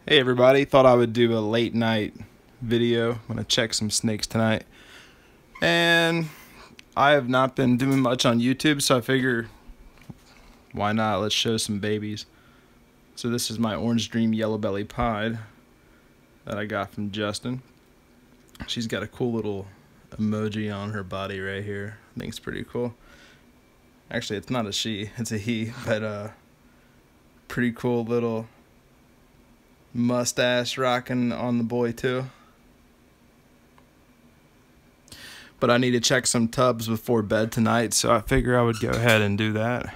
Hey everybody, thought I would do a late night video. I'm gonna check some snakes tonight. And I have not been doing much on YouTube, so I figure why not? Let's show some babies. So this is my Orange Dream Yellow Belly Pied that I got from Justin. She's got a cool little emoji on her body right here. I think it's pretty cool. Actually, it's not a she, it's a he, but pretty cool little mustache rocking on the boy too. But I need to check some tubs before bed tonight, so I figure I would go ahead and do that.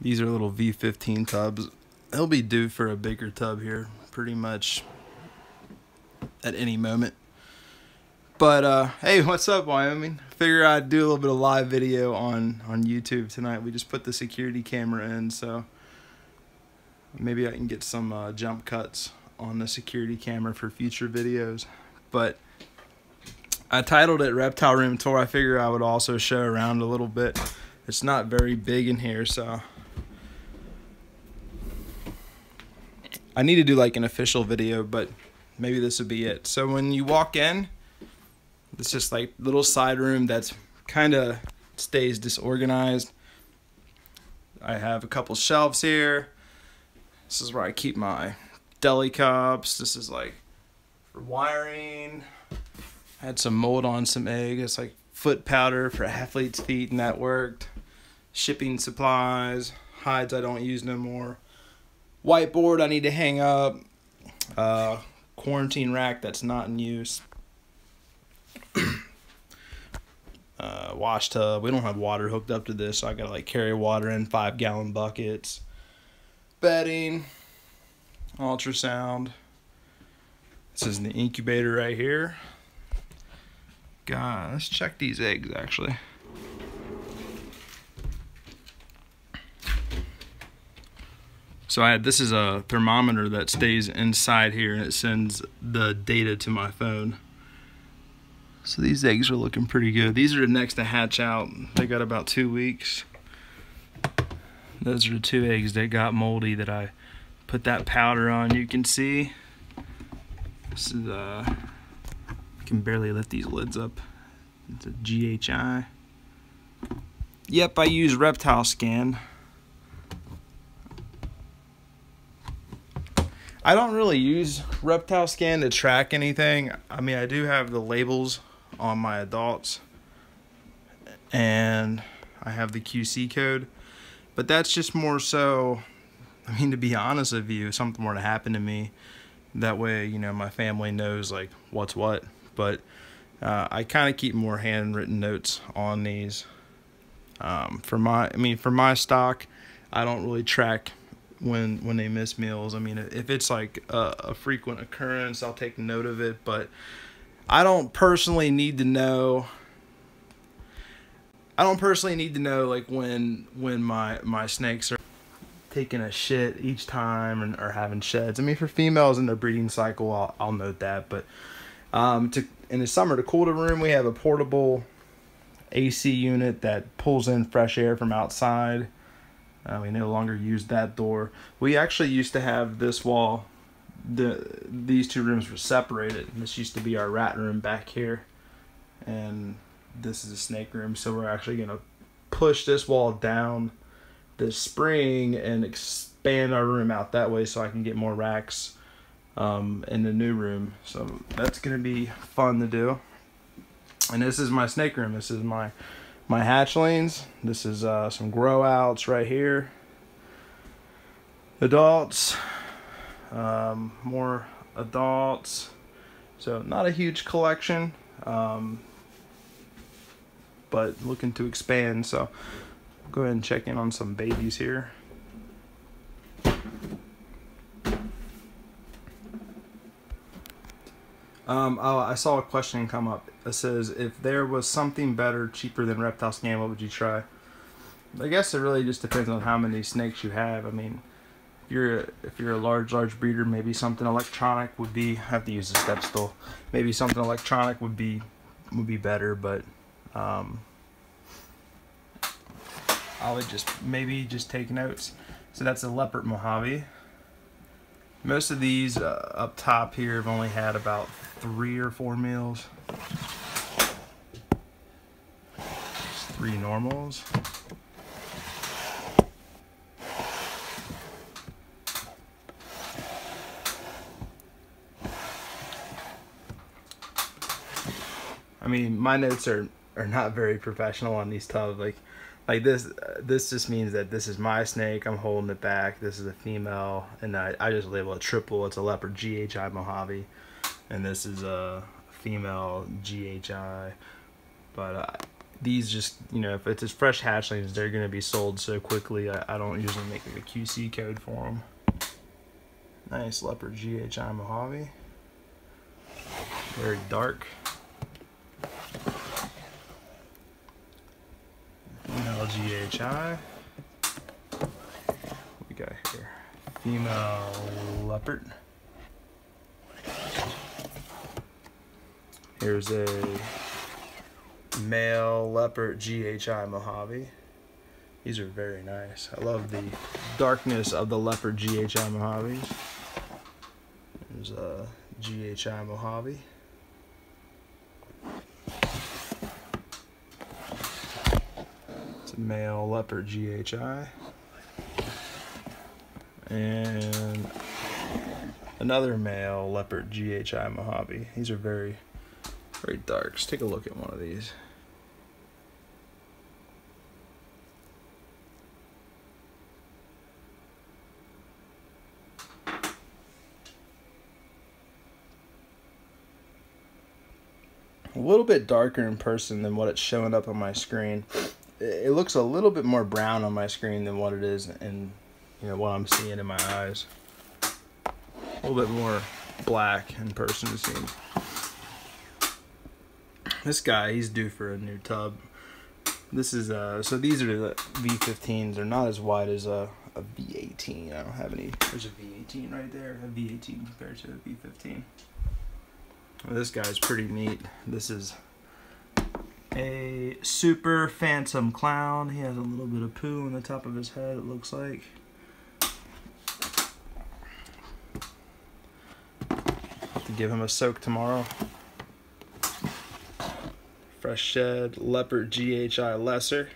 These are little V15 tubs. They'll be due for a bigger tub here pretty much at any moment. But hey, what's up, Wyoming? Figure I'd do a little bit of live video on YouTube tonight. We just put the security camera in, so maybe I can get some jump cuts on the security camera for future videos. But I titled it Reptile Room Tour. I figure I would also show around a little bit. It's not very big in here, so I need to do like an official video, but maybe this would be it. So when you walk in, it's just like little side room that's kind of stays disorganized. I have a couple shelves here. This is where I keep my deli cups. This is like for wiring. I had some mold on some egg. It's like foot powder for athlete's feet, and that worked. Shipping supplies. Hides I don't use no more. Whiteboard I need to hang up. Quarantine rack that's not in use. Wash tub. We don't have water hooked up to this, so I gotta like carry water in 5-gallon buckets. Bedding, ultrasound. This is the incubator right here. God, let's check these eggs actually. So this is a thermometer that stays inside here and it sends the data to my phone. So these eggs are looking pretty good. These are the next to hatch out. They got about 2 weeks. Those are the 2 eggs that got moldy that I put that powder on. You can see this is I can barely lift these lids up. It's a GHI. Yep, I use Reptile Scan. I don't really use Reptile Scan to track anything. I mean, I do have the labels on my adults and I have the QC code. But that's just more so, I mean, to be honest with you, if something were to happen to me, that way, you know, my family knows like what's what. But I kind of keep more handwritten notes on these. For my stock, I don't really track when they miss meals. I mean, if it's like a frequent occurrence, I'll take note of it. But I don't personally need to know. Like when my snakes are taking a shit each time or having sheds. I mean, for females in their breeding cycle, I'll note that. But in the summer, to cool the room, we have a portable AC unit that pulls in fresh air from outside. We no longer use that door. We actually used to have this wall. These 2 rooms were separated. This used to be our rat room back here, and this is a snake room. So we're actually gonna push this wall down this spring and expand our room out that way so I can get more racks in the new room. So that's gonna be fun to do. And this is my snake room. This is my hatchlings. This is some grow outs right here. Adults, more adults. So not a huge collection. But looking to expand, so I'll go ahead and check in on some babies here. I saw a question come up. It says, if there was something better, cheaper than Reptile Scan, what would you try? I guess it really just depends on how many snakes you have. I mean, if you're a large breeder, maybe something electronic would be. I have to use a step stool. Maybe something electronic would be better, but I would maybe just take notes. So that's a leopard Mojave. Most of these up top here have only had about 3 or 4 meals. Just 3 normals. I mean, my notes are not very professional on these tubs. Like this just means that this is my snake. I'm holding it back. This is a female, and I just label it triple. It's a leopard GHI Mojave, and this is a female GHI. But these just, you know, if it's just fresh hatchlings, they're gonna be sold so quickly. I don't usually make like a QC code for them. Nice leopard GHI Mojave. Very dark. Female GHI. What we got here? Female leopard. Here's a male leopard GHI Mojave. These are very nice. I love the darkness of the leopard GHI Mojaves. There's a GHI Mojave. Male leopard GHI, and another male leopard GHI Mojave. These are very, very dark. Let's take a look at one of these. A little bit darker in person than what it's showing up on my screen. It looks a little bit more brown on my screen than what it is in, you know, what I'm seeing in my eyes. A little bit more black in person, it seems. This guy, he's due for a new tub. This is so these are the V15s. They're not as wide as a V18. I don't have any. There's a V18 right there. A V18 compared to a V15. Well, this guy's pretty neat. This is a super phantom clown. He has a little bit of poo on the top of his head, it looks like. Have to give him a soak tomorrow. Fresh shed, leopard GHI lesser.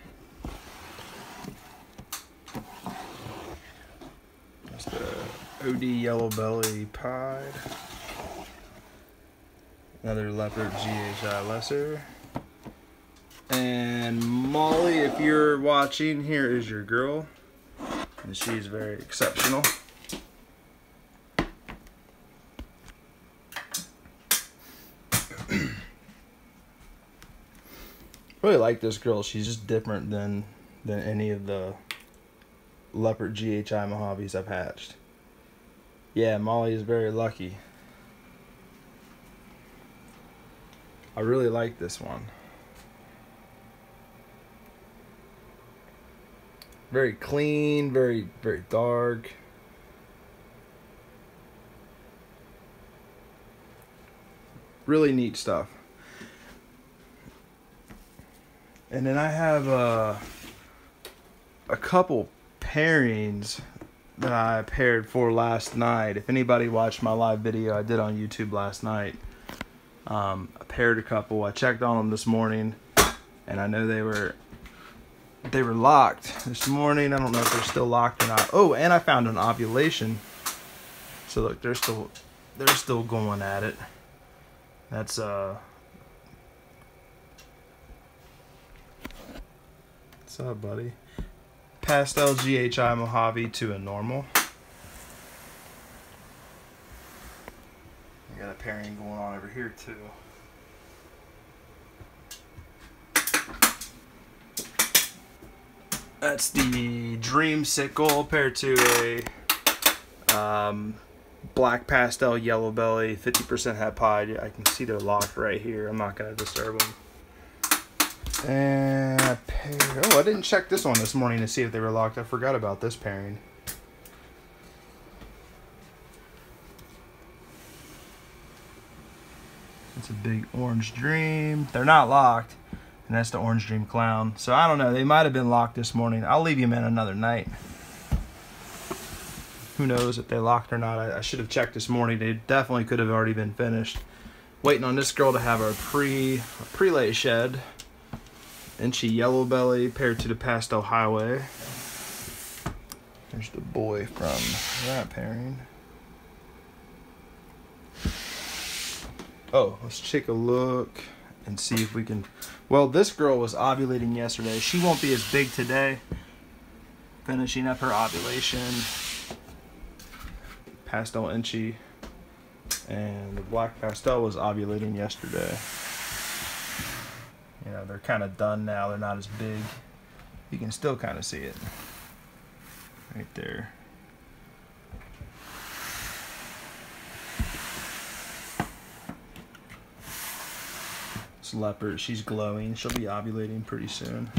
That's the OD yellow belly pied. Another leopard GHI lesser. And Molly, if you're watching, here is your girl. And she's very exceptional. Really like this girl. She's just different than any of the leopard GHI Mojaves I've hatched. Yeah, Molly is very lucky. I really like this one. Very clean, very, very dark. Really neat stuff. And then I have a couple pairings that I paired for last night. If anybody watched my live video I did on YouTube last night, I paired a couple. I checked on them this morning, and I know they were locked this morning. I don't know if they're still locked or not. Oh, and I found an ovulation. So look, they're still going at it. That's what's up, buddy? Pastel GHI Mojave to a normal. I got a pairing going on over here too. That's the Dreamsicle paired to a black pastel yellow belly, 50% het pied. I can see they're locked right here. I'm not going to disturb them. And I paired, oh, I didn't check this one this morning to see if they were locked. I forgot about this pairing. It's a big orange dream. They're not locked. And that's the orange dream clown. So I don't know. They might have been locked this morning. I'll leave him in another night. Who knows if they locked or not. I should have checked this morning. They definitely could have already been finished. Waiting on this girl to have a pre-lay shed. Inchy yellow belly paired to the pastel highway. There's the boy from that pairing. Oh, let's take a look and see if we can. Well, this girl was ovulating yesterday. She won't be as big today. Finishing up her ovulation. Pastel inchy. And the black pastel was ovulating yesterday. You know, they're kind of done now. They're not as big. You can still kind of see it. Right there. This leopard, she's glowing. She'll be ovulating pretty soon.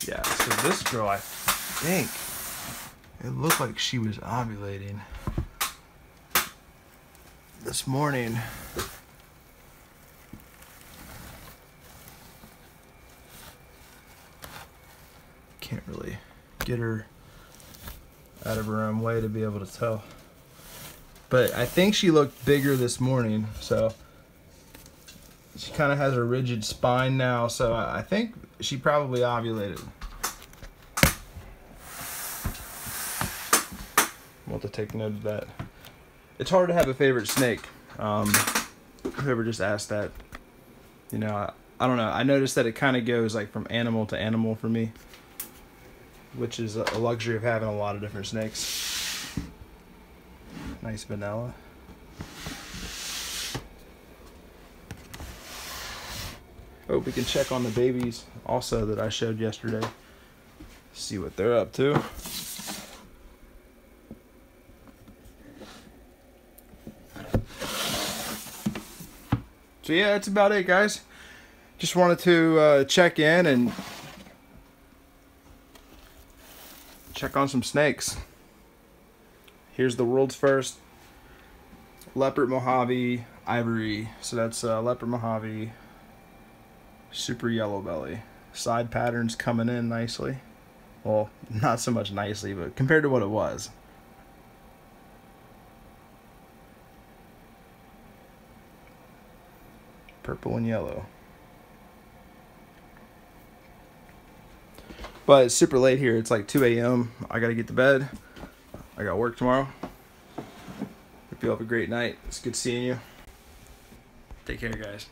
Yeah, so this girl, I think, it looked like she was ovulating this morning. Can't really get her out of her own way to be able to tell. But I think she looked bigger this morning, so she kind of has a rigid spine now, so I think she probably ovulated. We'll have to take note of that. It's hard to have a favorite snake. Whoever just asked that, you know, I don't know. I noticed that it kind of goes like from animal to animal for me, which is a luxury of having a lot of different snakes. Nice vanilla. Oh, we can check on the babies also that I showed yesterday. See what they're up to. So yeah, that's about it, guys. Just wanted to check in and check on some snakes. Here's the world's first leopard Mojave ivory. So that's leopard Mojave, super yellow belly. Side patterns coming in nicely. Well, not so much nicely, but compared to what it was. Purple and yellow. But it's super late here. It's like 2 a.m. I gotta get to bed. I got work tomorrow. Hope you have a great night. It's good seeing you. Take care, guys.